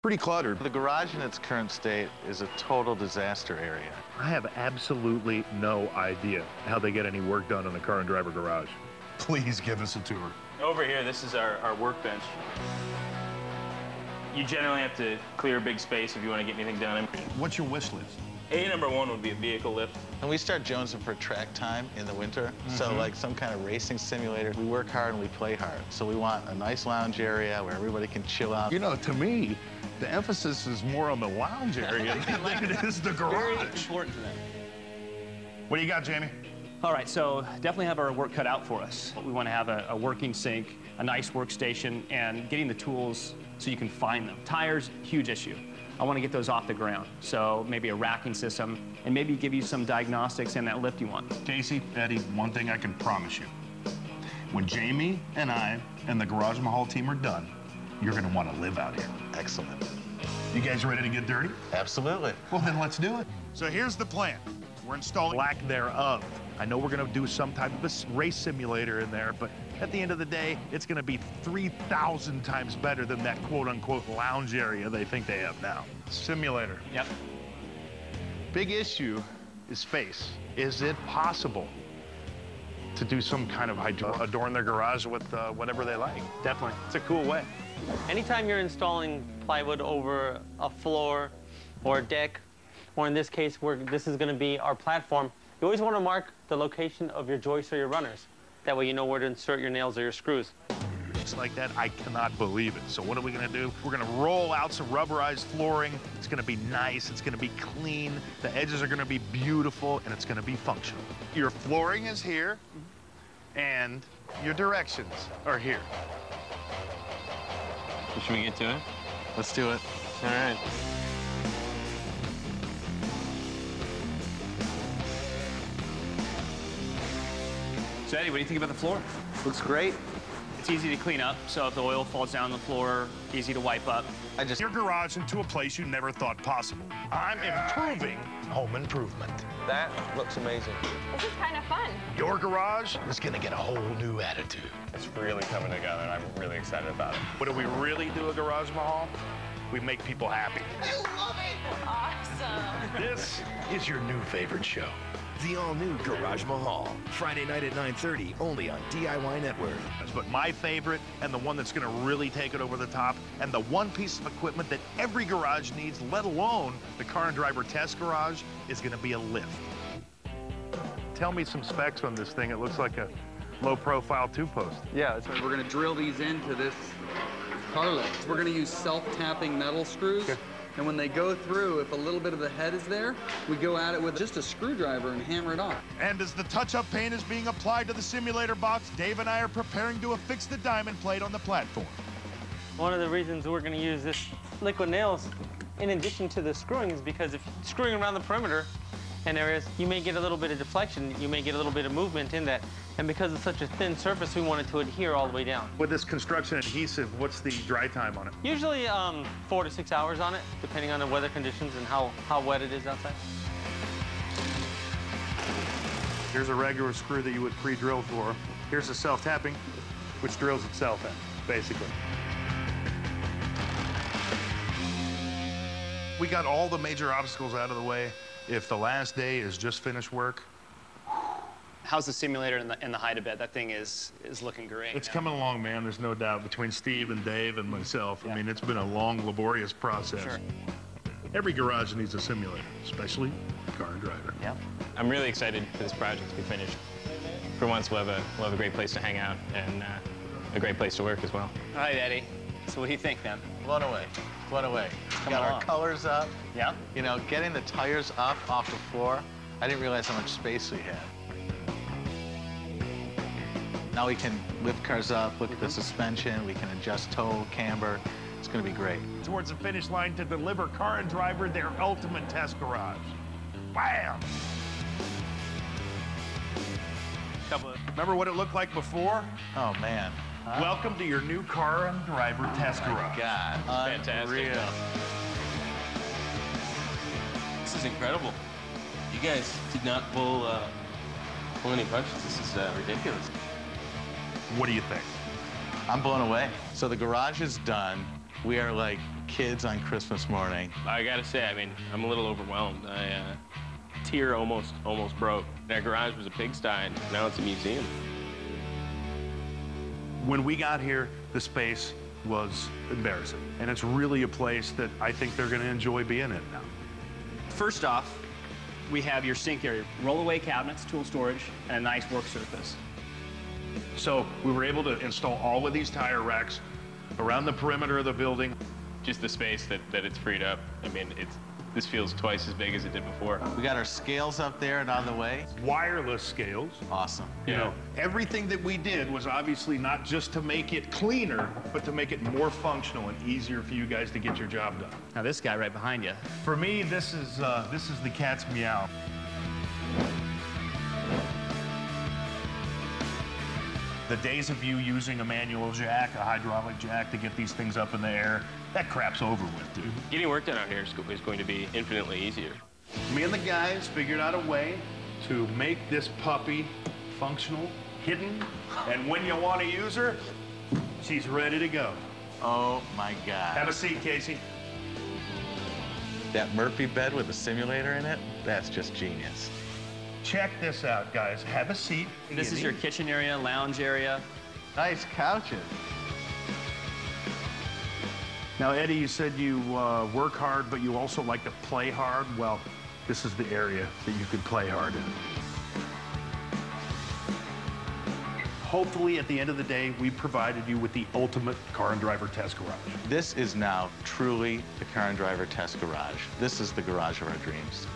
Pretty cluttered. The garage in its current state is a total disaster area. I have absolutely no idea how they get any work done in the Car and Driver garage. Please give us a tour. Over here, this is our workbench. You generally have to clear a big space if you want to get anything done. What's your wish list? Number one would be a vehicle lift. And we start jonesing for track time in the winter. So like some kind of racing simulator. We work hard and we play hard. So we want a nice lounge area where everybody can chill out. You know, to me, the emphasis is more on the lounge area than it is the garage. Very important to them. What do you got, Jamie? All right, so definitely have our work cut out for us. We want to have a working sink, a nice workstation, and getting the tools so you can find them. Tires, huge issue. I want to get those off the ground. So maybe a racking system, and maybe give you some diagnostics and that lift you want. Casey, Eddie, one thing I can promise you. When Jamie and I and the Garage Mahal team are done, you're going to want to live out here. Excellent. You guys ready to get dirty? Absolutely. Well, then let's do it. So here's the plan. We're installing Lack thereof. I know we're going to do some type of a race simulator in there, but at the end of the day, it's going to be 3,000 times better than that quote-unquote lounge area they think they have now. Simulator. Yep. Big issue is space. Is it possible to do some kind of adorn their garage with whatever they like? Definitely. It's a cool way. Anytime you're installing plywood over a floor or a deck, or in this case, where this is going to be our platform, you always want to mark the location of your joists or your runners. That way you know where to insert your nails or your screws. It's like that, I cannot believe it. So what are we gonna do? We're gonna roll out some rubberized flooring. It's gonna be nice, it's gonna be clean. The edges are gonna be beautiful, and it's gonna be functional. Your flooring is here, and your directions are here. Should we get to it? Let's do it. All right. So Eddie, what do you think about the floor? Looks great. It's easy to clean up, so if the oil falls down on the floor, easy to wipe up. Your garage into a place you never thought possible. I'm improving home improvement. That looks amazing. This is kind of fun. Your garage is gonna get a whole new attitude. It's really coming together, and I'm really excited about it. What do we really do at Garage Mahal? We make people happy. Awesome. This is your new favorite show. The all-new Garage Mahal, Friday night at 9:30, only on DIY Network. But my favorite, and the one that's gonna really take it over the top, and the one piece of equipment that every garage needs, let alone the Car and Driver test garage, is gonna be a lift. Tell me some specs on this thing. It looks like a low-profile two-post. Yeah, so we're gonna drill these into this car lift. We're gonna use self-tapping metal screws. Okay. And when they go through, if a little bit of the head is there, we go at it with just a screwdriver and hammer it off. And as the touch-up paint is being applied to the simulator box, Dave and I are preparing to affix the diamond plate on the platform. One of the reasons we're going to use this liquid nails in addition to the screwing is because if you're screwing around the perimeter and areas, you may get a little bit of deflection, you may get a little bit of movement in that. And because it's such a thin surface, we want it to adhere all the way down. With this construction adhesive, what's the dry time on it? Usually 4 to 6 hours on it, depending on the weather conditions and how wet it is outside. Here's a regular screw that you would pre-drill for. Here's a self-tapping, which drills itself in, basically. We got all the major obstacles out of the way. If the last day is just finished work, How's the simulator and the hide-a-bed? That thing is looking great. it's coming along, man. There's no doubt between Steve and Dave and myself. I mean, it's been a long, laborious process. Sure. Every garage needs a simulator, especially Car and Driver. Yeah. I'm really excited for this project to be finished. For once, we'll have a great place to hang out and a great place to work as well. All right, Eddie. So what do you think, man? Blown away. Blown away. Got along. our colors up. Yeah? You know, getting the tires up off the floor, I didn't realize how much space we had. Now we can lift cars up, look at the suspension, we can adjust toe, camber. It's gonna be great. Towards the finish line to deliver Car and Driver their ultimate test garage. Bam! Remember what it looked like before? Oh, man. Welcome to your new Car and Driver test garage. God, Fantastic. unreal. This is incredible. You guys did not pull any punches. This is ridiculous. What do you think? I'm blown away. So the garage is done. We are like kids on Christmas morning. I gotta say, I mean, I'm a little overwhelmed. Tear almost broke. That garage was a pigsty, and now it's a museum. When we got here, the space was embarrassing. And it's really a place that I think they're gonna enjoy being in now. First off, we have your sink area, roll-away cabinets, tool storage, and a nice work surface. So we were able to install all of these tire racks around the perimeter of the building. Just the space that it's freed up. I mean, this feels twice as big as it did before. We got our scales up there and on the way. Wireless scales. Awesome. You know, everything that we did was obviously not just to make it cleaner, but to make it more functional and easier for you guys to get your job done. Now this guy right behind you. For me, this is the cat's meow. The days of you using a manual jack, a hydraulic jack to get these things up in the air, that crap's over with, dude. Getting work done out here is going to be infinitely easier. Me and the guys figured out a way to make this puppy functional, hidden, and when you want to use her, she's ready to go. Oh my God. Have a seat, Casey. That Murphy bed with a simulator in it, that's just genius. Check this out, guys. Have a seat. This is your kitchen area, lounge area. Nice couches. Now, Eddie, you said you work hard, but you also like to play hard. Well, this is the area that you could play hard in. Hopefully, at the end of the day, we provided you with the ultimate car and driver test garage. This is now truly the car and driver test garage. This is the garage of our dreams.